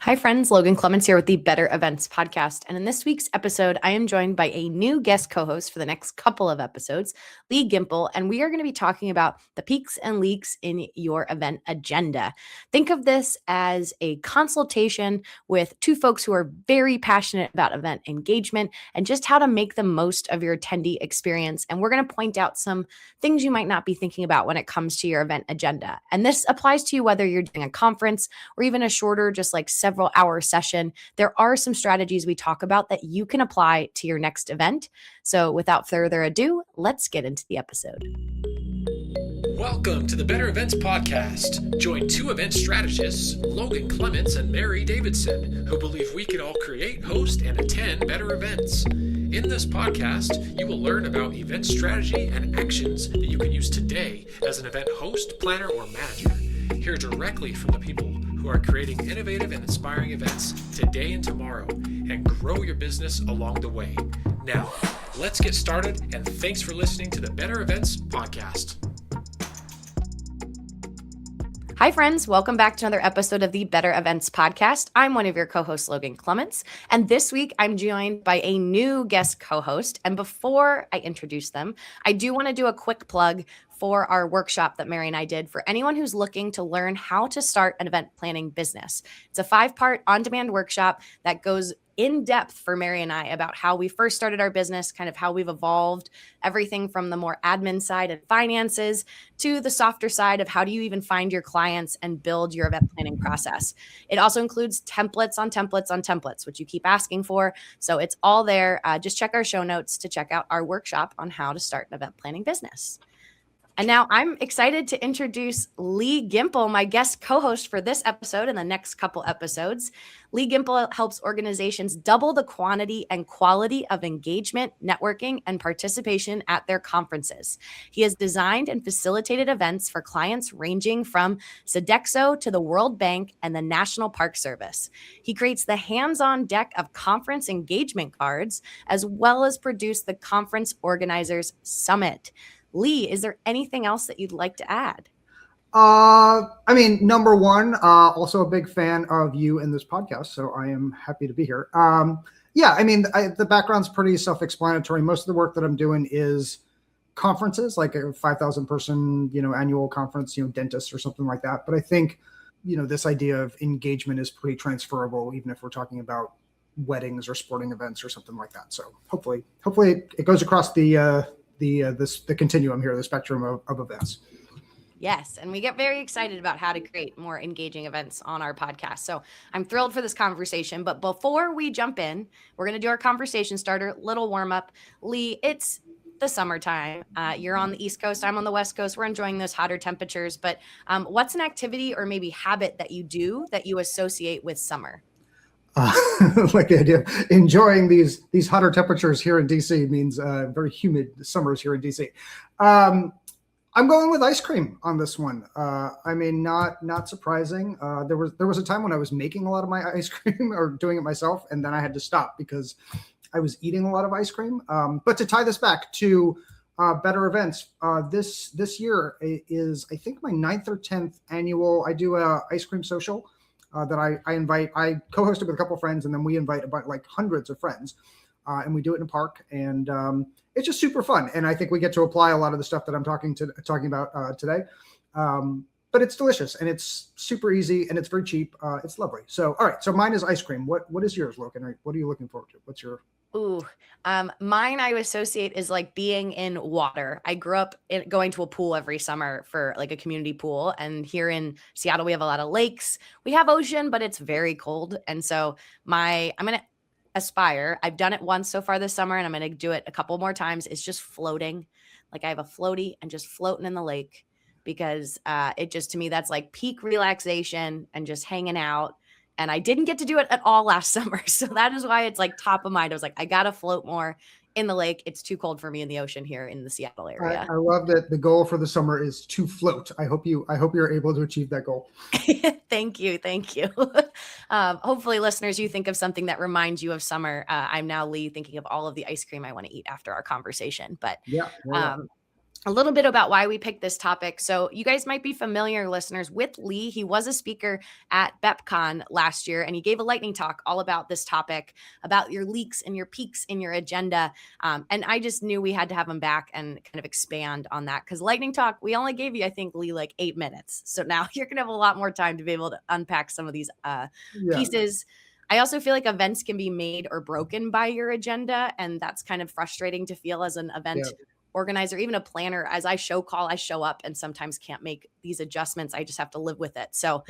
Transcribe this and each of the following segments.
Hi, friends. Logan Clements here with the Better Events podcast. And in this week's episode, I am joined by a new guest co host for the next couple of episodes, Lee Gimpel. And we are going to be talking about the peaks and leaks in your event agenda. Think of this as a consultation with two folks who are very passionate about event engagement and just how to make the most of your attendee experience. And we're going to point out some things you might not be thinking about when it comes to your event agenda. And this applies to you whether you're doing a conference or even a shorter, just like several hour session. There are some strategies we talk about that you can apply to your next event. So without further ado, let's get into the episode. Welcome to the Better Events Podcast. Join two event strategists, Logan Clements and Mary Davidson, who believe we can all create, host, and attend better events. In this podcast, you will learn about event strategy and actions that you can use today as an event host, planner, or manager. Hear directly from the people who are creating innovative and inspiring events today and tomorrow, and grow your business along the way. Now, let's get started, and thanks for listening to the Better Events Podcast. Hi, friends. Welcome back to another episode of the Better Events Podcast. I'm one of your co-hosts, Logan Clements, and this week I'm joined by a new guest co-host. And before I introduce them, I do want to do a quick plug for our workshop that Mary and I did for anyone who's looking to learn how to start an event planning business. It's a 5-part on-demand workshop that goes in depth for Mary and I about how we first started our business, kind of how we've evolved, everything from the more admin side and finances to the softer side of how do you even find your clients and build your event planning process. It also includes templates on templates on templates, which you keep asking for. So it's all there. Just check our show notes to check out our workshop on how to start an event planning business. And now I'm excited to introduce Lee Gimpel, my guest co-host for this episode and the next couple episodes. Lee Gimpel helps organizations double the quantity and quality of engagement, networking, and participation at their conferences. He has designed and facilitated events for clients ranging from Sodexo to the World Bank and the National Park Service. He creates the hands-on deck of conference engagement cards, as well as produce the Conference Organizers Summit. Lee, is there anything else that you'd like to add? Number one, also a big fan of you in this podcast, so I am happy to be here. The background's pretty self-explanatory. Most of the work that I'm doing is conferences, like a 5,000 person, annual conference, dentist or something like that. But I think, this idea of engagement is pretty transferable, even if we're talking about weddings or sporting events or something like that. So hopefully it goes across the continuum here, the spectrum of events. Yes, and we get very excited about how to create more engaging events on our podcast. So I'm thrilled for this conversation. But before we jump in, we're going to do our conversation starter, little warm up. Lee, it's the summertime. You're on the East Coast. I'm on the West Coast. We're enjoying those hotter temperatures. But what's an activity or maybe habit that you do that you associate with summer? Like the idea of enjoying these hotter temperatures here in DC means very humid summers here in DC. I'm going with ice cream on this one. Not surprising. There was a time when I was making a lot of my ice cream or doing it myself, and then I had to stop because I was eating a lot of ice cream. But to tie this back to better events, this year is, I think, my 9th or 10th annual. I do a ice cream social. That I invite. I co-host it with a couple of friends, and then we invite about like hundreds of friends, and we do it in a park, and it's just super fun. And I think we get to apply a lot of the stuff that I'm talking about today. But it's delicious, and it's super easy, and it's very cheap. It's lovely. So, all right. So mine is ice cream. What is yours, Logan? What are you looking forward to? What's your? Mine I associate is like being in water. I grew up going to a pool every summer for like a community pool. And here in Seattle, we have a lot of lakes. We have ocean, but it's very cold. And so I'm going to aspire. I've done it once so far this summer, and I'm going to do it a couple more times. It's just floating. Like I have a floaty and just floating in the lake because it just, to me, that's like peak relaxation and just hanging out. And I didn't get to do it at all last summer. So that is why it's like top of mind. I was like, I got to float more in the lake. It's too cold for me in the ocean here in the Seattle area. I love that the goal for the summer is to float. I hope you're able to achieve that goal. Thank you. Hopefully, listeners, you think of something that reminds you of summer. I'm now, Lee, thinking of all of the ice cream I want to eat after our conversation. But a little bit about why we picked this topic. So you guys might be familiar, listeners, with Lee. He was a speaker at BepCon last year, and he gave a lightning talk all about this topic, about your leaks and your peaks in your agenda. And I just knew we had to have him back and kind of expand on that, because lightning talk, we only gave you, I think, Lee, like 8 minutes. So now you're going to have a lot more time to be able to unpack some of these pieces. I also feel like events can be made or broken by your agenda, and that's kind of frustrating to feel as an event organizer, even a planner. As I show call, I show up and sometimes can't make these adjustments. I just have to live with it. So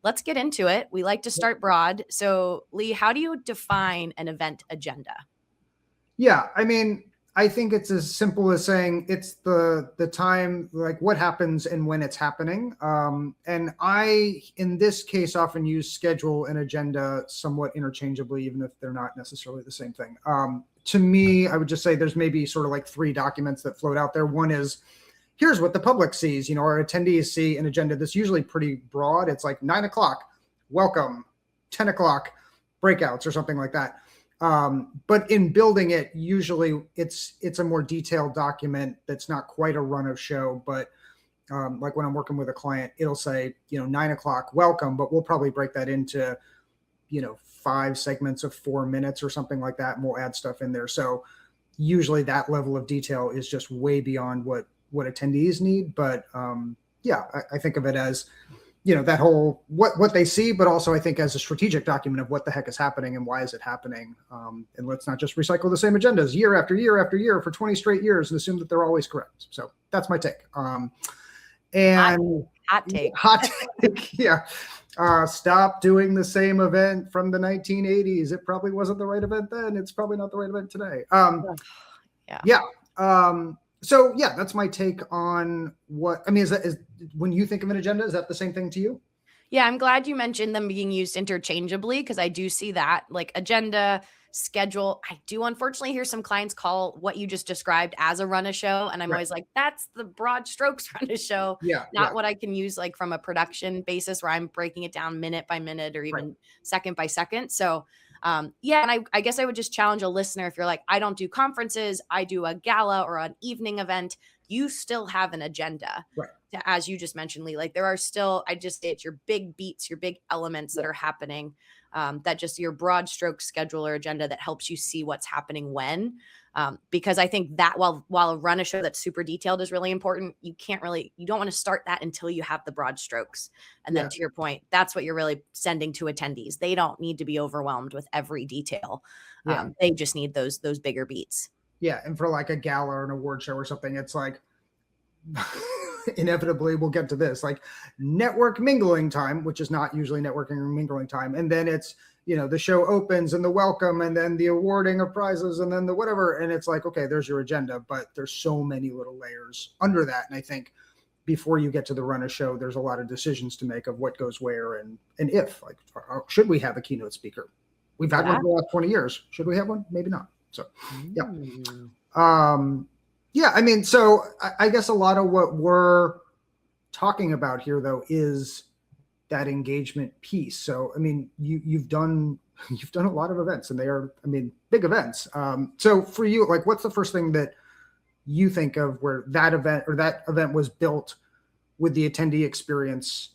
let's get into it. We like to start broad. So Lee, how do you define an event agenda? Yeah, I mean, I think it's as simple as saying it's the time, like what happens and when it's happening. And I, in this case, often use schedule and agenda somewhat interchangeably, even if they're not necessarily the same thing. To me, I would just say there's maybe sort of like 3 documents that float out there. One is, here's what the public sees, our attendees see an agenda that's usually pretty broad. It's like 9 o'clock, welcome, 10 o'clock, breakouts or something like that. But in building it, usually it's a more detailed document that's not quite a run of show, but like when I'm working with a client, it'll say, 9 o'clock, welcome, but we'll probably break that into, 5 segments of 4 minutes or something like that. And we'll add stuff in there. So usually that level of detail is just way beyond what attendees need. But I think of it as, that whole what they see, but also I think as a strategic document of what the heck is happening and why is it happening. And let's not just recycle the same agendas year after year after year for 20 straight years and assume that they're always correct. So that's my take. And hot take. Yeah. Stop doing the same event from the 1980s. It probably wasn't the right event then. It's probably not the right event today. So that's my take on what, I mean, is when you think of an agenda, is that the same thing to you? Yeah, I'm glad you mentioned them being used interchangeably, because I do see that, like agenda, schedule. I do unfortunately hear some clients call what you just described as a run a show. And I'm always like, that's the broad strokes run a show, not what I can use like from a production basis where I'm breaking it down minute by minute or even second by second. So and I guess I would just challenge a listener, if you're like, I don't do conferences, I do a gala or an evening event, you still have an agenda. As you just mentioned, Lee, like there are still, I just say it's your big beats, your big elements that are happening, that just your broad stroke schedule or agenda that helps you see what's happening when. Because I think that while a run a show that's super detailed is really important, you don't want to start that until you have the broad strokes. And then to your point, that's what you're really sending to attendees. They don't need to be overwhelmed with every detail. They just need those bigger beats. Yeah. And for like a gala or an award show or something, it's like, inevitably we'll get to this, like network mingling time, which is not usually networking or mingling time. And then it's, the show opens and the welcome and then the awarding of prizes and then the whatever. And it's like, okay, there's your agenda, but there's so many little layers under that. And I think before you get to the run of show, there's a lot of decisions to make of what goes where and if, like, should we have a keynote speaker? We've had one for the last 20 years. Should we have one? Maybe not. So, I mean, so I guess a lot of what we're talking about here, though, is that engagement piece. So, I mean, you've done a lot of events, and they are, I mean, big events. So for you, like, what's the first thing that you think of where that event was built with the attendee experience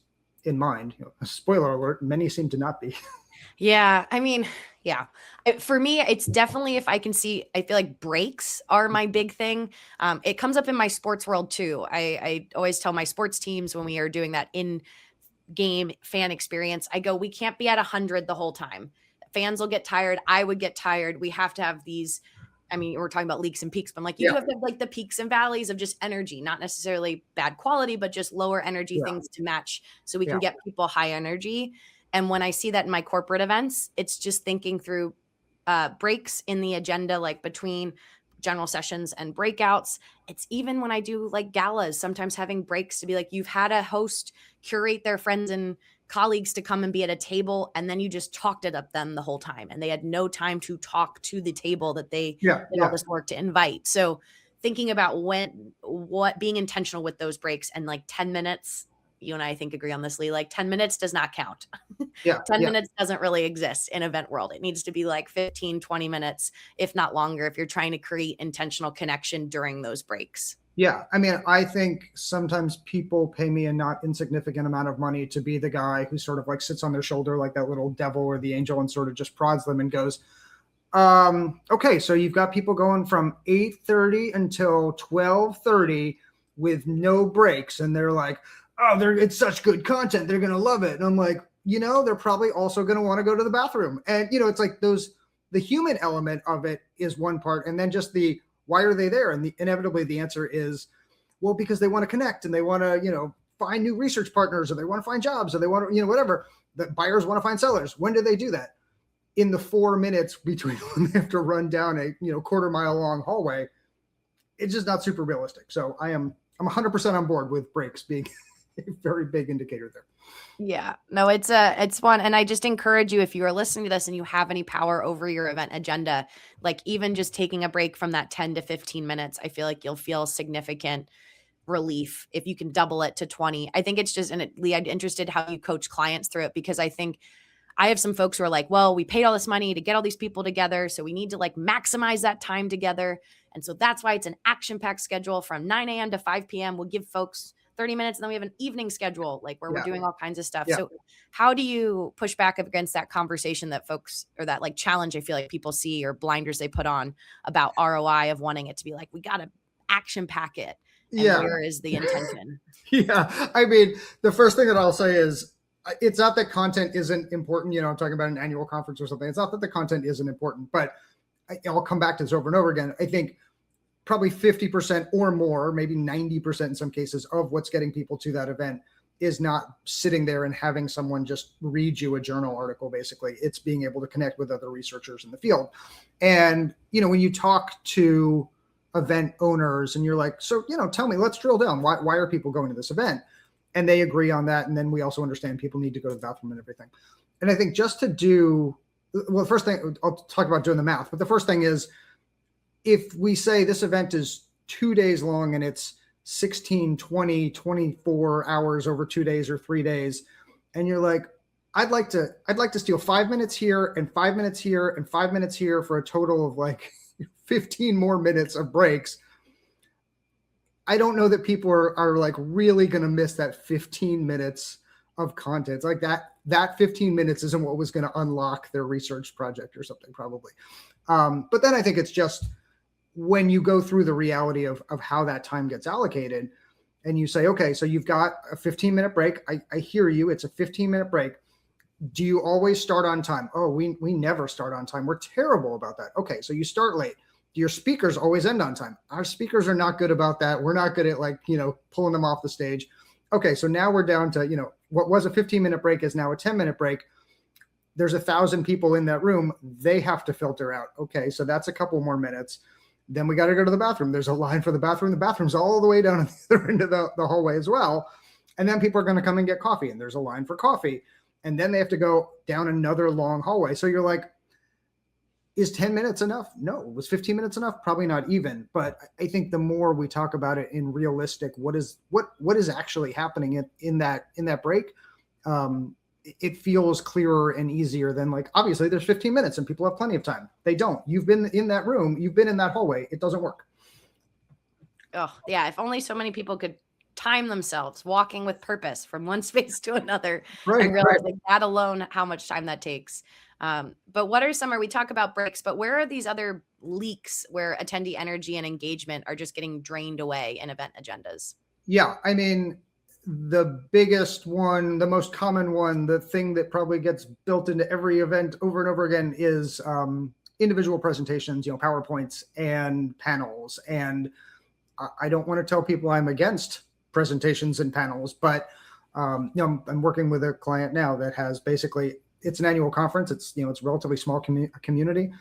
in mind? Spoiler alert, many seem to not be. Yeah. I mean, for me, it's definitely, if I can see, I feel like breaks are my big thing. It comes up in my sports world too. I always tell my sports teams when we are doing that in-game fan experience, I go, we can't be at 100 the whole time. Fans will get tired. I would get tired. We have to have these, I mean, we're talking about leaks and peaks, but I'm like, you do have to have like the peaks and valleys of just energy, not necessarily bad quality, but just lower energy things to match so we can get people high energy. And when I see that in my corporate events, it's just thinking through breaks in the agenda, like between general sessions and breakouts. It's even when I do like galas, sometimes having breaks to be like, you've had a host curate their friends and colleagues to come and be at a table, and then you just talked it up them the whole time. And they had no time to talk to the table that they did all this work to invite. So thinking about what being intentional with those breaks, and like 10 minutes, you and I think agree on this, Lee, like 10 minutes does not count. 10 minutes doesn't really exist in event world. It needs to be like 15, 20 minutes, if not longer, if you're trying to create intentional connection during those breaks. Yeah. I mean, I think sometimes people pay me a not insignificant amount of money to be the guy who sort of like sits on their shoulder like that little devil or the angel and sort of just prods them and goes, okay, so you've got people going from 8:30 until 12:30 with no breaks. And they're like, oh, it's such good content. They're going to love it. And I'm like, they're probably also going to want to go to the bathroom. And, it's like the human element of it is one part. And then just why are they there? And inevitably the answer is, well, because they want to connect and they want to, find new research partners, or they want to find jobs, or they want to, whatever. The buyers want to find sellers. When do they do that? In the 4 minutes between when they have to run down a, quarter-mile long hallway. It's just not super realistic. So I'm 100% on board with breaks being a very big indicator there. Yeah, no, it's one. And I just encourage you, if you are listening to this and you have any power over your event agenda, like even just taking a break from that 10 to 15 minutes, I feel like you'll feel significant relief if you can double it to 20. I think it's just, Lee, I'm interested how you coach clients through it, because I think I have some folks who are like, well, we paid all this money to get all these people together, so we need to like maximize that time together. And so that's why it's an action-packed schedule from 9 a.m. to 5 p.m. We'll give folks 30 minutes, and then we have an evening schedule, like where we're doing all kinds of stuff. Yeah. So how do you push back up against that conversation that folks, or that like challenge I feel like people see, or blinders they put on about ROI, of wanting it to be like, we got to action pack it. And where is the intention? Yeah. I mean, the first thing that I'll say is, it's not that content isn't important. I'm talking about an annual conference or something. It's not that the content isn't important, but I'll come back to this over and over again. I think probably 50% or more, maybe 90% in some cases, of what's getting people to that event is not sitting there and having someone just read you a journal article. Basically, it's being able to connect with other researchers in the field. And, when you talk to event owners and you're like, so, tell me, let's drill down. Why are people going to this event? And they agree on that. And then we also understand people need to go to the bathroom and everything. And I think just to do, well, the first thing, I'll talk about doing the math, but the first thing is, if we say this event is 2 days long and it's 16, 20, 24 hours over 2 days or 3 days, and you're like, I'd like to steal 5 minutes here and 5 minutes here and 5 minutes here for a total of like 15 more minutes of breaks. I don't know that people are like really going to miss that 15 minutes of content. It's like that 15 minutes isn't what was going to unlock their research project or something, probably. But then I think it's just when you go through the reality of how that time gets allocated, and you say, okay, so you've got a 15-minute break. I hear you. It's a 15-minute break. Do you always start on time? Oh, we never start on time. We're terrible about that. Okay, so you start late. Do your speakers always end on time? Our speakers are not good about that. We're not good at pulling them off the stage. Okay, so now we're down to, what was a 15-minute break is now a 10-minute break. There's 1,000 people in that room. They have to filter out. Okay, so that's a couple more minutes. Then we got to go to the bathroom. There's a line for the bathroom. The bathroom's all the way down the other end of the hallway as well. And then people are going to come and get coffee, and there's a line for coffee. And then they have to go down another long hallway. So you're like, is 10 minutes enough? No. Was 15 minutes enough? Probably not even. But I think the more we talk about it in realistic, what is actually happening in that break, it feels clearer and easier than like, obviously there's 15 minutes and people have plenty of time. They don't. You've been in that room. You've been in that hallway. It doesn't work. Oh, yeah. If only so many people could time themselves walking with purpose from one space to another, and realizing that alone, how much time that takes. But what are we talk about breaks, but where are these other leaks where attendee energy and engagement are just getting drained away in event agendas? Yeah. I mean, the biggest one, the most common one, the thing that probably gets built into every event over and over again is individual presentations, PowerPoints and panels. And I don't want to tell people I'm against presentations and panels, but I'm working with a client now that has basically, it's an annual conference. It's a relatively small community,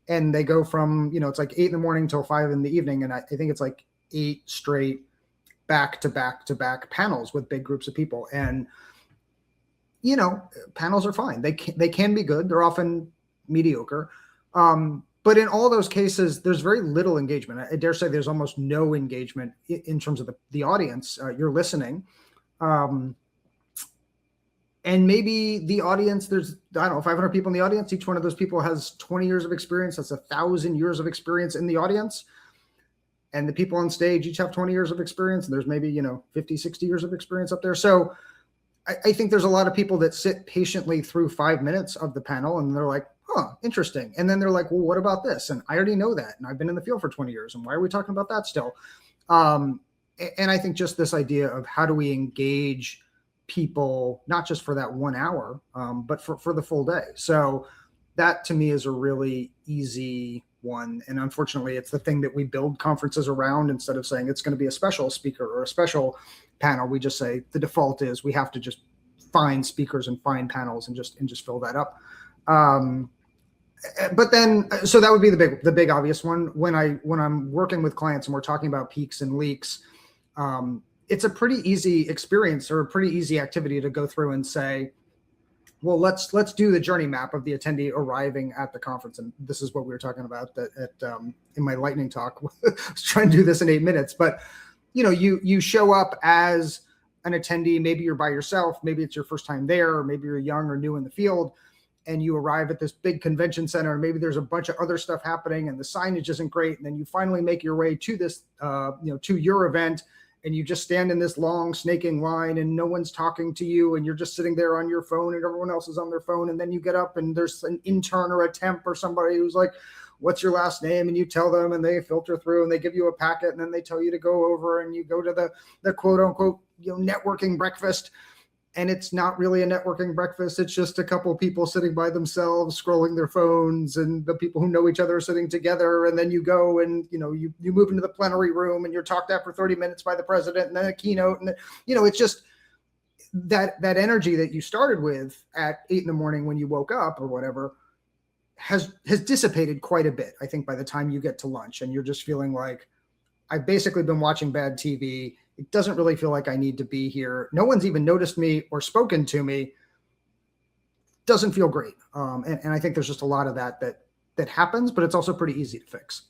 and they go from, it's like 8 a.m. till 5 p.m. And I think it's like 8 straight back to back panels with big groups of people. And, panels are fine. They can be good. They're often mediocre. But in all those cases, there's very little engagement. I dare say there's almost no engagement in terms of the audience. You're listening. And maybe the audience, there's, 500 people in the audience. Each one of those people has 20 years of experience. That's 1,000 years of experience in the audience. and the people on stage each have 20 years of experience, and there's maybe 50, 60 years of experience up there. So I think there's a lot of people that sit patiently through 5 minutes of the panel, and they're like, huh, interesting. And then they're like, well, what about this? And I already know that, and I've been in the field for 20 years, and why are we talking about that still? And I think just this idea of how do we engage people, not just for that 1 hour, but for the full day. So that to me is a really easy one. And unfortunately, it's the thing that we build conferences around. Instead of saying it's going to be a special speaker or a special panel, we just say the default is we have to just find speakers and find panels and just fill that up. But then, so that would be the big obvious one. When I'm working with clients and we're talking about peaks and leaks, it's a pretty easy experience or a pretty easy activity to go through and say, well, let's do the journey map of the attendee arriving at the conference. And this is what we were talking about in my lightning talk. I was trying to do this in 8 minutes, but you show up as an attendee. Maybe you're by yourself. Maybe it's your first time there, or maybe you're young or new in the field, and you arrive at this big convention center, and maybe there's a bunch of other stuff happening and the signage isn't great. And then you finally make your way to this, to your event, and you just stand in this long snaking line and no one's talking to you, and you're just sitting there on your phone and everyone else is on their phone. And then you get up and there's an intern or a temp or somebody who's like, what's your last name? And you tell them, and they filter through and they give you a packet, and then they tell you to go over and you go to the quote unquote, networking breakfast. And it's not really a networking breakfast. It's just a couple of people sitting by themselves, scrolling their phones, and the people who know each other are sitting together. And then you go and, you move into the plenary room and you're talked at for 30 minutes by the president and then a keynote. And, it's just that energy that you started with at 8 a.m. when you woke up or whatever has dissipated quite a bit. I think by the time you get to lunch and you're just feeling like, I've basically been watching bad TV. It doesn't really feel like I need to be here. No one's even noticed me or spoken to me. Doesn't feel great. And I think there's just a lot of that happens, but it's also pretty easy to fix.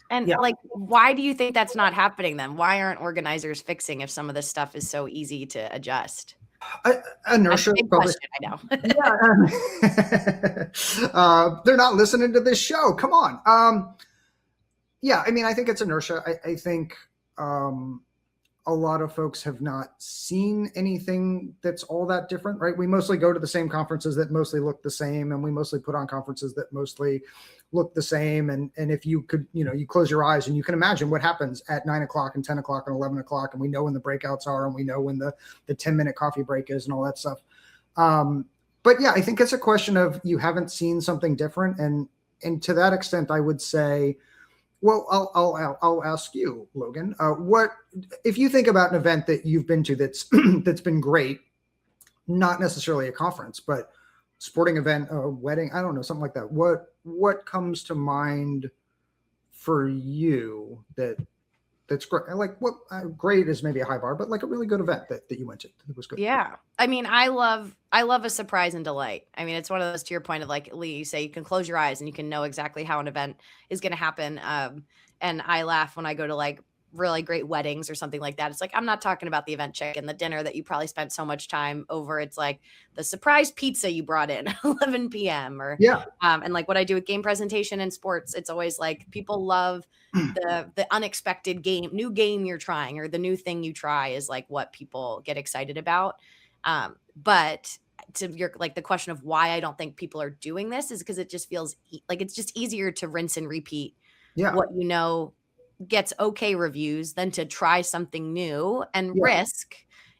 Why do you think that's not happening then? Why aren't organizers fixing if some of this stuff is so easy to adjust? Inertia. Question, I know. They're not listening to this show. Come on. I think it's inertia. I think a lot of folks have not seen anything that's all that different, right? We mostly go to the same conferences that mostly look the same, and we mostly put on conferences that mostly look the same. And if you could, you close your eyes and you can imagine what happens at 9 o'clock and 10 o'clock and 11 o'clock, and we know when the breakouts are, and we know when the 10-minute coffee break is and all that stuff. But yeah, I think it's a question of you haven't seen something different. And to that extent, I would say, well, I'll ask you, Logan, what if you think about an event that you've been to that's been great, not necessarily a conference, but sporting event, a wedding, I don't know, something like that. What comes to mind for you that's great? Like what great is maybe a high bar, but like a really good event that you went to that was good. Yeah. I mean, I love a surprise and delight. I mean, it's one of those, to your point of like Lee, you say you can close your eyes and you can know exactly how an event is going to happen. And I laugh when I go to like really great weddings or something like that. It's like, I'm not talking about the event chick and the dinner that you probably spent so much time over. It's like the surprise pizza you brought in at 11 p.m. or, and like what I do with game presentation and sports, it's always like people love the unexpected new game you're trying, or the new thing you try is like what people get excited about. But to your, like the question of why I don't think people are doing this is because it just feels like it's just easier to rinse and repeat what gets okay reviews than to try something new and risk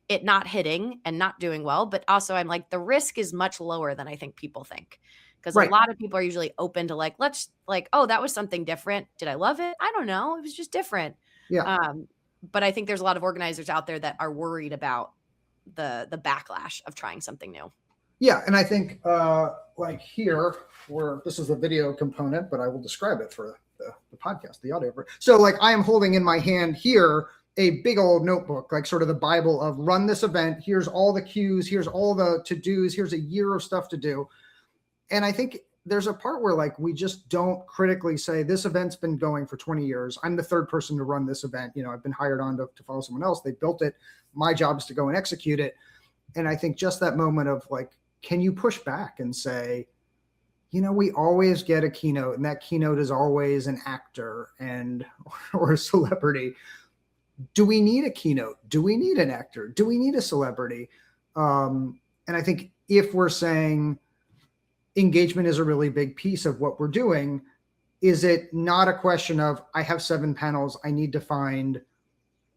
it not hitting and not doing well. But also I'm like, the risk is much lower than I think people think. Because a lot of people are usually open to like, let's like, oh, that was something different. Did I love it? I don't know. It was just different. Yeah. But I think there's a lot of organizers out there that are worried about the backlash of trying something new. Yeah. And I think like here, where this is the video component, but I will describe it for the podcast, the audio. So like I am holding in my hand here a big old notebook, like sort of the Bible of run this event. Here's all the cues. Here's all the to-dos. Here's a year of stuff to do. And I think there's a part where like we just don't critically say this event's been going for 20 years. I'm the third person to run this event. I've been hired on to follow someone else. They built it. My job is to go and execute it. And I think just that moment of like, can you push back and say, we always get a keynote, and that keynote is always an actor or a celebrity. Do we need a keynote? Do we need an actor? Do we need a celebrity? And I think if we're saying engagement is a really big piece of what we're doing, is it not a question of, I have 7 panels, I need to find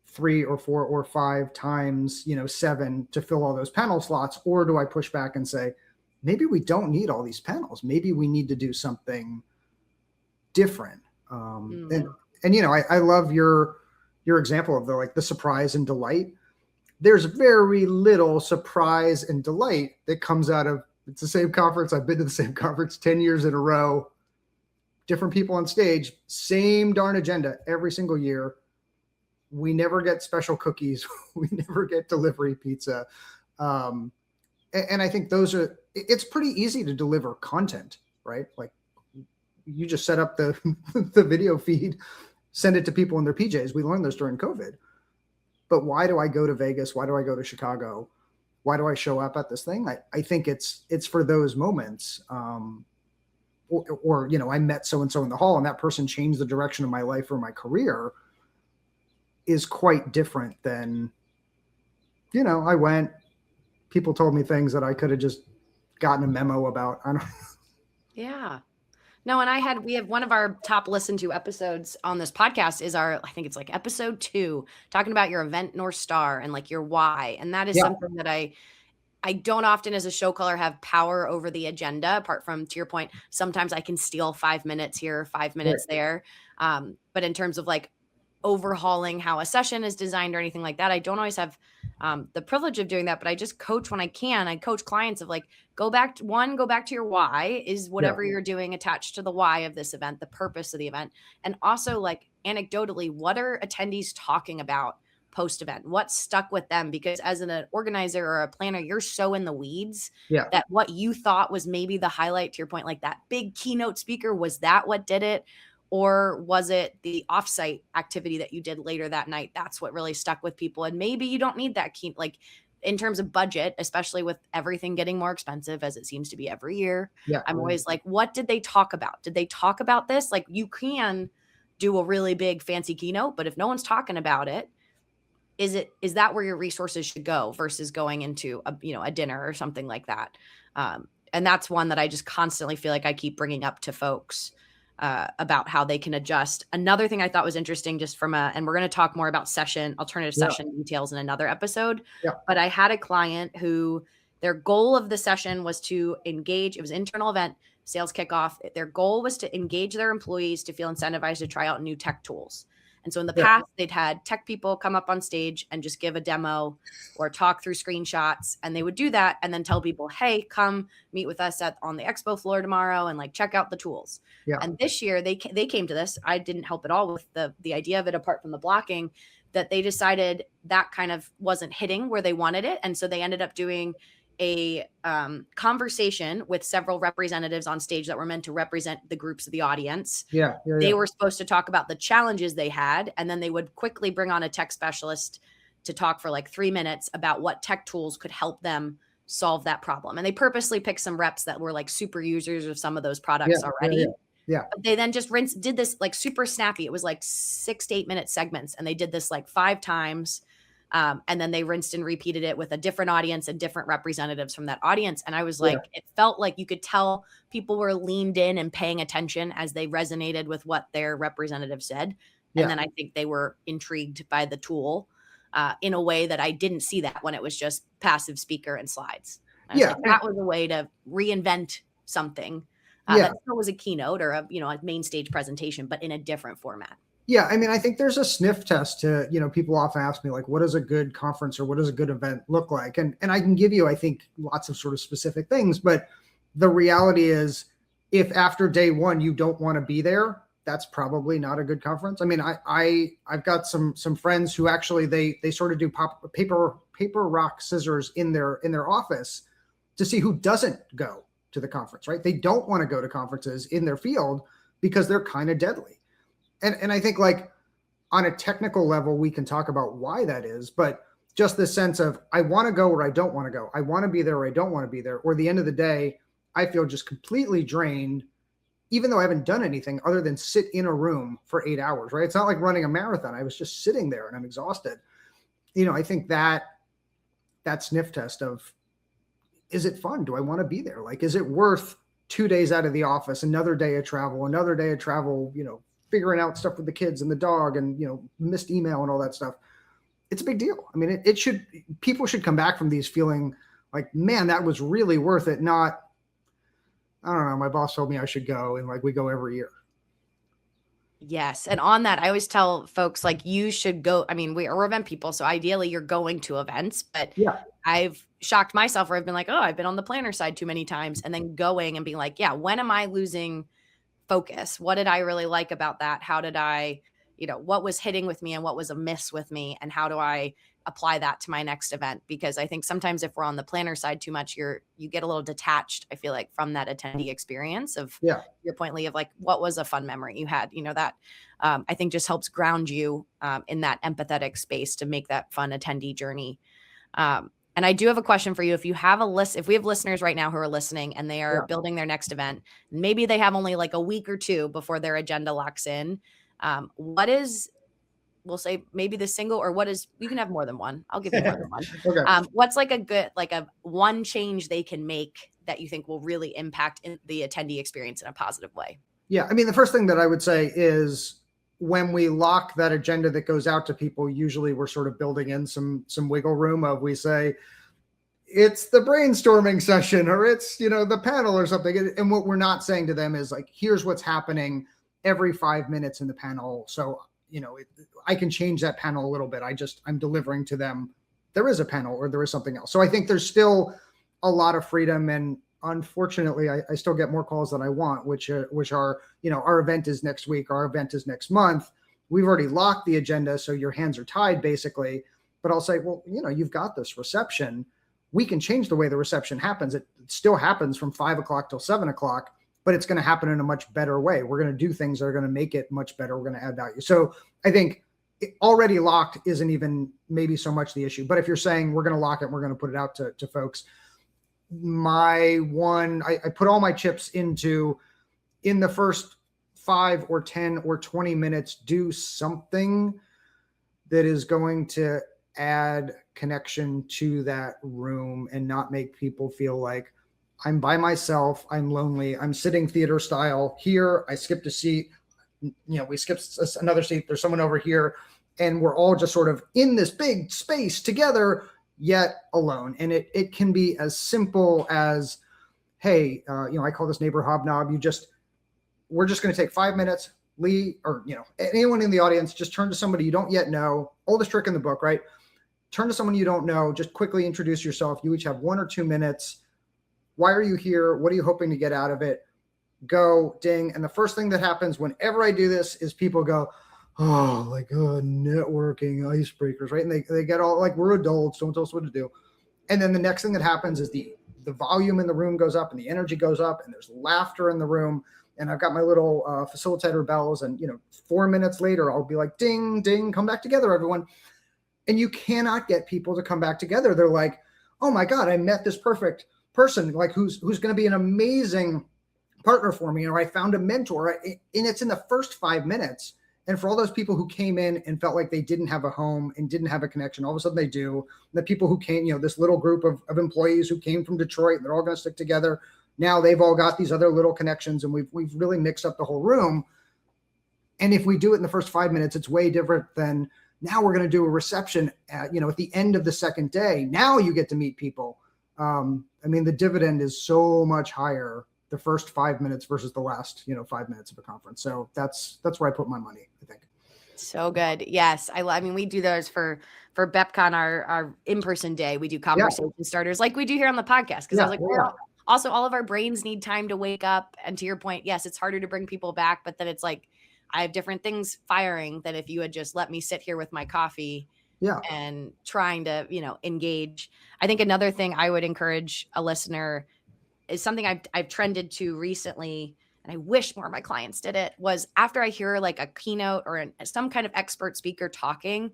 3 or 4 or 5 times, 7 to fill all those panel slots? Or do I push back and say, maybe we don't need all these panels. Maybe we need to do something different. And I love your example of the surprise and delight. There's very little surprise and delight that comes out of, it's the same conference. I've been to the same conference 10 years in a row, different people on stage, same darn agenda every single year. We never get special cookies. We never get delivery pizza. And I think it's pretty easy to deliver content, right? Like, you just set up the video feed, send it to people in their PJs. We learned this during COVID. But why do I go to Vegas? Why do I go to Chicago? Why do I show up at this thing? I think it's for those moments. Or I met so-and-so in the hall and that person changed the direction of my life or my career, is quite different than, I went, people told me things that I could have just gotten a memo about. I don't know. Yeah. No, and we have one of our top listened to episodes on this podcast is I think it's like episode 2, talking about your event North Star and like your why. And that is something that I don't often as a show caller have power over the agenda, apart from, to your point, sometimes I can steal 5 minutes here, 5 minutes there. But in terms of like overhauling how a session is designed or anything like that, I don't always have the privilege of doing that, but I just coach when I can. I coach clients of like, go back to your why. Is whatever you're doing attached to the why of this event, the purpose of the event? And also, like, anecdotally, what are attendees talking about post-event? What stuck with them? Because as an organizer or a planner, you're so in the weeds that what you thought was maybe the highlight, to your point, like that big keynote speaker, was that what did it? Or was it the offsite activity that you did later that night? That's what really stuck with people. And maybe you don't need that key, like in terms of budget, especially with everything getting more expensive as it seems to be every year. I'm always like, what did they talk about? Did they talk about this? Like, you can do a really big fancy keynote, but if no one's talking about it, is that where your resources should go versus going into a dinner or something like that? And that's one that I just constantly feel like I keep bringing up to folks about how they can adjust. Another thing I thought was interesting, just and we're going to talk more about alternative session details in another episode. But I had a client who their goal of the session was to engage. It was an internal event, sales kickoff. Their goal was to engage their employees to feel incentivized to try out new tech tools. And so in the past, they'd had tech people come up on stage and just give a demo or talk through screenshots. And they would do that and then tell people, hey, come meet with us on the expo floor tomorrow and like check out the tools. And this year they came to this. I didn't help at all with the idea of it, apart from the blocking, that they decided that kind of wasn't hitting where they wanted it. And so they ended up doing a conversation with several representatives on stage that were meant to represent the groups of the audience. They were supposed to talk about the challenges they had, and then they would quickly bring on a tech specialist to talk for like 3 minutes about what tech tools could help them solve that problem. And they purposely picked some reps that were like super users of some of those products already. But they then just did this like super snappy. It was like 6 to 8 minute segments, and they did this like 5 times. And then they rinsed and repeated it with a different audience and different representatives from that audience. And I was like, it felt like you could tell people were leaned in and paying attention as they resonated with what their representative said. And then I think they were intrigued by the tool in a way that I didn't see that when it was just passive speaker and slides. Like, that was a way to reinvent something that still was a keynote or a main stage presentation, but in a different format. Yeah, I mean, I think there's a sniff test to, people often ask me, like, what does a good conference or what does a good event look like? And I can give you, I think, lots of sort of specific things. But the reality is, if after day 1 you don't want to be there, that's probably not a good conference. I mean, I've got some friends who actually they sort of do paper, rock, scissors in their office to see who doesn't go to the conference, right? They don't want to go to conferences in their field because they're kind of deadly. And I think, like, on a technical level, we can talk about why that is, but just the sense of, I want to go or I don't want to go. I want to be there or I don't want to be there. Or at the end of the day, I feel just completely drained, even though I haven't done anything other than sit in a room for 8 hours, right? It's not like running a marathon. I was just sitting there and I'm exhausted. I think that sniff test of, is it fun? Do I want to be there? Like, is it worth 2 days out of the office, another day of travel, figuring out stuff with the kids and the dog and, missed email and all that stuff. It's a big deal. I mean, people should come back from these feeling like, man, that was really worth it. Not, I don't know, my boss told me I should go, and like we go every year. Yes. And on that, I always tell folks, like, you should go. I mean, we're event people, so ideally you're going to events, but Yeah. I've shocked myself where I've been like, oh, I've been on the planner side too many times, and then going and being like, yeah, when am I losing focus? What did I really like about that? How did I, what was hitting with me and what was amiss with me? And how do I apply that to my next event? Because I think sometimes if we're on the planner side too much, you get a little detached, I feel like, from that attendee experience of your point, Lee, of like, what was a fun memory you had, that I think just helps ground you in that empathetic space to make that fun attendee journey. And I do have a question for you. If we have listeners right now who are listening and they are building their next event, maybe they have only like a week or two before their agenda locks in. We'll say maybe the single, or you can have more than one. I'll give you more than one. Okay. What's like a one change they can make that you think will really impact the attendee experience in a positive way? Yeah. I mean, the first thing that I would say is, when we lock that agenda that goes out to people, usually we're sort of building in some wiggle room of, we say, it's the brainstorming session, or it's, the panel or something. And what we're not saying to them is like, here's what's happening every 5 minutes in the panel. So, I can change that panel a little bit. I'm delivering to them, there is a panel or there is something else. So I think there's still a lot of freedom, and unfortunately, I still get more calls than I want, which are, our event is next week, our event is next month. We've already locked the agenda, so your hands are tied basically. But I'll say, well, you've got this reception. We can change the way the reception happens. It still happens from 5 o'clock till 7 o'clock, but it's going to happen in a much better way. We're going to do things that are going to make it much better. We're going to add value. So I think already locked isn't even maybe so much the issue. But if you're saying we're going to lock it, we're going to put it out to folks, I put all my chips into, in the first 5 or 10 or 20 minutes, do something that is going to add connection to that room and not make people feel like I'm by myself, I'm lonely, I'm sitting theater style here, I skipped a seat, we skipped another seat, there's someone over here, and we're all just sort of in this big space together, yet alone. And it can be as simple as, hey, I call this neighbor hobnob. We're just going to take 5 minutes, Lee, or, anyone in the audience, just turn to somebody you don't yet know. Oldest trick in the book, right? Turn to someone you don't know, just quickly introduce yourself. You each have 1 or 2 minutes. Why are you here? What are you hoping to get out of it? Go, ding. And the first thing that happens whenever I do this is people go, networking, icebreakers, right? And they get all like, we're adults, don't tell us what to do. And then the next thing that happens is the volume in the room goes up and the energy goes up and there's laughter in the room. And I've got my little facilitator bells, and 4 minutes later, I'll be like, ding, ding, come back together, everyone. And you cannot get people to come back together. They're like, oh my God, I met this perfect person, like who's going to be an amazing partner for me. Or I found a mentor, and it's in the first 5 minutes. And for all those people who came in and felt like they didn't have a home and didn't have a connection, all of a sudden they do. And the people who came, this little group of employees who came from Detroit, and they're all going to stick together. Now they've all got these other little connections, and we've really mixed up the whole room. And if we do it in the first 5 minutes, it's way different than now we're going to do a reception at the end of the second day. Now you get to meet people. The dividend is so much higher the first 5 minutes versus the last, 5 minutes of a conference. So that's where I put my money, I think. So good. Yes. We do those for BepCon, our in-person day. We do conversation starters like we do here on the podcast. Cause I was like, also all of our brains need time to wake up. And to your point, yes, it's harder to bring people back, but then it's like, I have different things firing that if you had just let me sit here with my coffee and trying to, engage. I think another thing I would encourage a listener is something I've trended to recently, and I wish more of my clients did it, was after I hear like a keynote or some kind of expert speaker talking,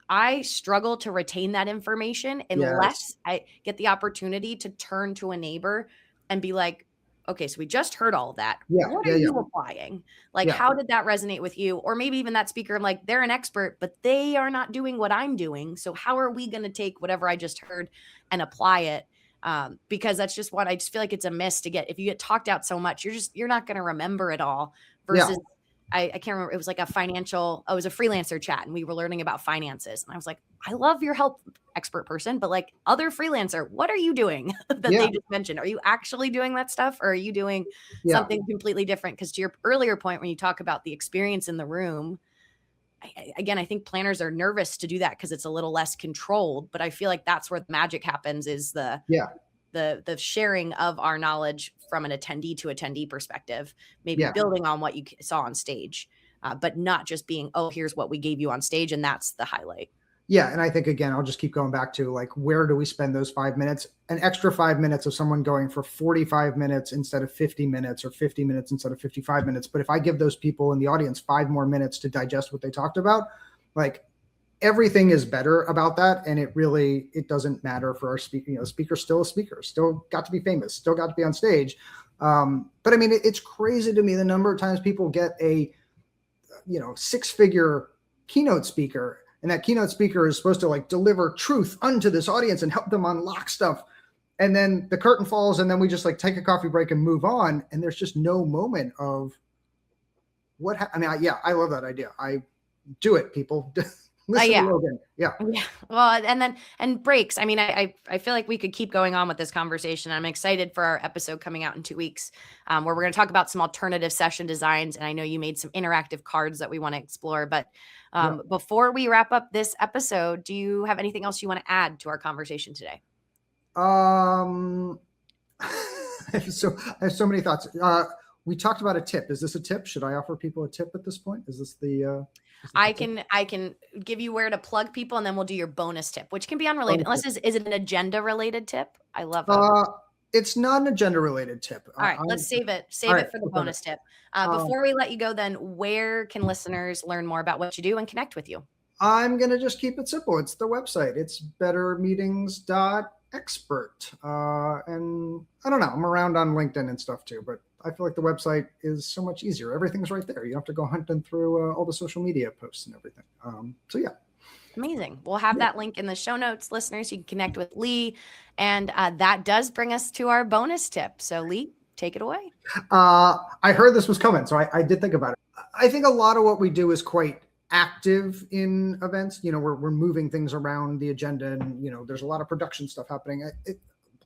I struggle to retain that information unless I get the opportunity to turn to a neighbor and be like, okay, so we just heard all of that. Yeah, What yeah, are yeah. you applying? Like, Yeah. how did that resonate with you? Or maybe even that speaker, like they're an expert, but they are not doing what I'm doing. So how are we going to take whatever I just heard and apply it? Because that's just what I just feel like it's a miss to get. If you get talked out so much, you're not going to remember it all Yeah. versus I can't remember. It was like a financial, it was a freelancer chat and we were learning about finances. And I was like, I love your help expert person, but like other freelancer, what are you doing that Yeah. they just mentioned? Are you actually doing that stuff or are you doing Yeah. something completely different? Because to your earlier point, when you talk about the experience in the room, again, I think planners are nervous to do that because it's a little less controlled, but I feel like that's where the magic happens is the sharing of our knowledge from an attendee to attendee perspective, maybe building on what you saw on stage, but not just being, oh, here's what we gave you on stage. And that's the highlight. Yeah. And I think, again, I'll just keep going back to like, where do we spend those 5 minutes? An extra 5 minutes of someone going for 45 minutes instead of 50 minutes or 50 minutes instead of 55 minutes. But if I give those people in the audience 5 more minutes to digest what they talked about, like everything is better about that. And it doesn't matter for our speaker, speaker's still a speaker, still got to be famous, still got to be on stage. But I mean, it's crazy to me the number of times people get a, 6-figure keynote speaker, and that keynote speaker is supposed to like deliver truth unto this audience and help them unlock stuff. And then the curtain falls and then we just like take a coffee break and move on. And there's just no moment of I love that idea. I do it, people. Listen to Logan. Yeah. Well, and breaks. I mean, I feel like we could keep going on with this conversation. I'm excited for our episode coming out in 2 weeks, where we're going to talk about some alternative session designs. And I know you made some interactive cards that we want to explore. But before we wrap up this episode, do you have anything else you want to add to our conversation today? I have so many thoughts. We talked about a tip. Is this a tip? Should I offer people a tip at this point? Is this the I can give you where to plug people, and then we'll do your bonus tip, which can be unrelated. Unless is it an agenda related tip? I love that. It's not an agenda related tip. All right, let's save it for the bonus tip. Before we let you go, then where can listeners learn more about what you do and connect with you? I'm gonna just keep it simple. It's the website. It's bettermeetings.expert. And I don't know. I'm around on LinkedIn and stuff too, but I feel like the website is so much easier. Everything's right there. You don't have to go hunting through all the social media posts and everything. So yeah. Amazing. We'll have that link in the show notes, listeners. You can connect with Lee. And that does bring us to our bonus tip. So Lee, take it away. I heard this was coming, so I did think about it. I think a lot of what we do is quite active in events. We're moving things around the agenda and, there's a lot of production stuff happening.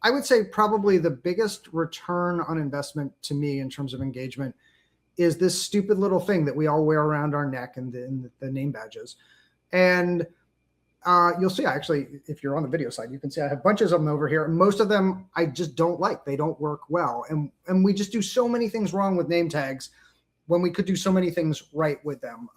I would say probably the biggest return on investment to me in terms of engagement is this stupid little thing that we all wear around our neck and the name badges. And you'll see, actually, if you're on the video side, you can see I have bunches of them over here. Most of them I just don't like. They don't work well. And we just do so many things wrong with name tags when we could do so many things right with them.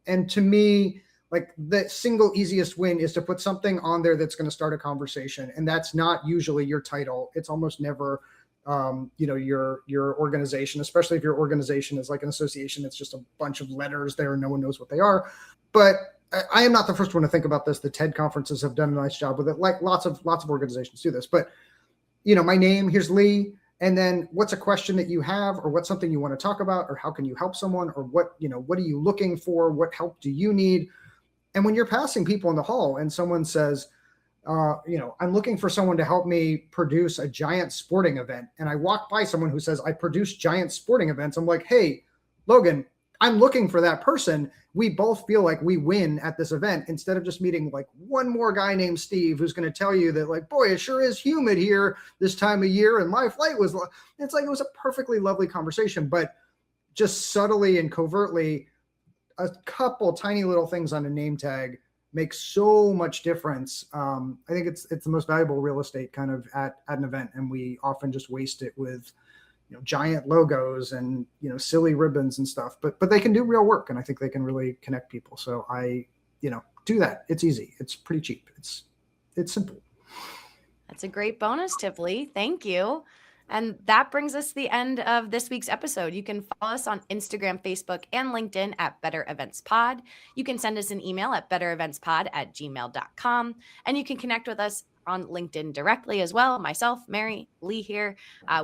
And to me, like the single easiest win is to put something on there that's going to start a conversation. And that's not usually your title. It's almost never, your organization, especially if your organization is like an association. It's just a bunch of letters there and no one knows what they are. But I am not the first one to think about this. The TED conferences have done a nice job with it. Like lots of organizations do this, but my name, here's Lee. And then what's a question that you have, or what's something you want to talk about, or how can you help someone, or what are you looking for? What help do you need? And when you're passing people in the hall and someone says, I'm looking for someone to help me produce a giant sporting event. And I walk by someone who says, I produce giant sporting events. I'm like, hey, Logan, I'm looking for that person. We both feel like we win at this event instead of just meeting like one more guy named Steve who's going to tell you that like, boy, it sure is humid here this time of year. And my flight was, it's like, it was a perfectly lovely conversation, but just subtly and covertly, a couple tiny little things on a name tag makes so much difference. I think it's the most valuable real estate kind of at an event. And we often just waste it with, giant logos and, silly ribbons and stuff, but they can do real work. And I think they can really connect people. So I, do that. It's easy. It's pretty cheap. It's simple. That's a great bonus tip, Lee. Thank you. And that brings us to the end of this week's episode. You can follow us on Instagram, Facebook, and LinkedIn at Better Events Pod. You can send us an email at bettereventspod@gmail.com. And you can connect with us on LinkedIn directly as well. Myself, Mary, Lee here.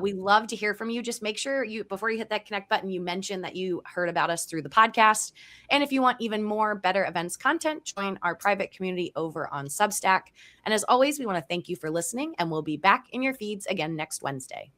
We love to hear from you. Just make sure before you hit that connect button, you mention that you heard about us through the podcast. And if you want even more Better Events content, join our private community over on Substack. And as always, we want to thank you for listening, and we'll be back in your feeds again next Wednesday.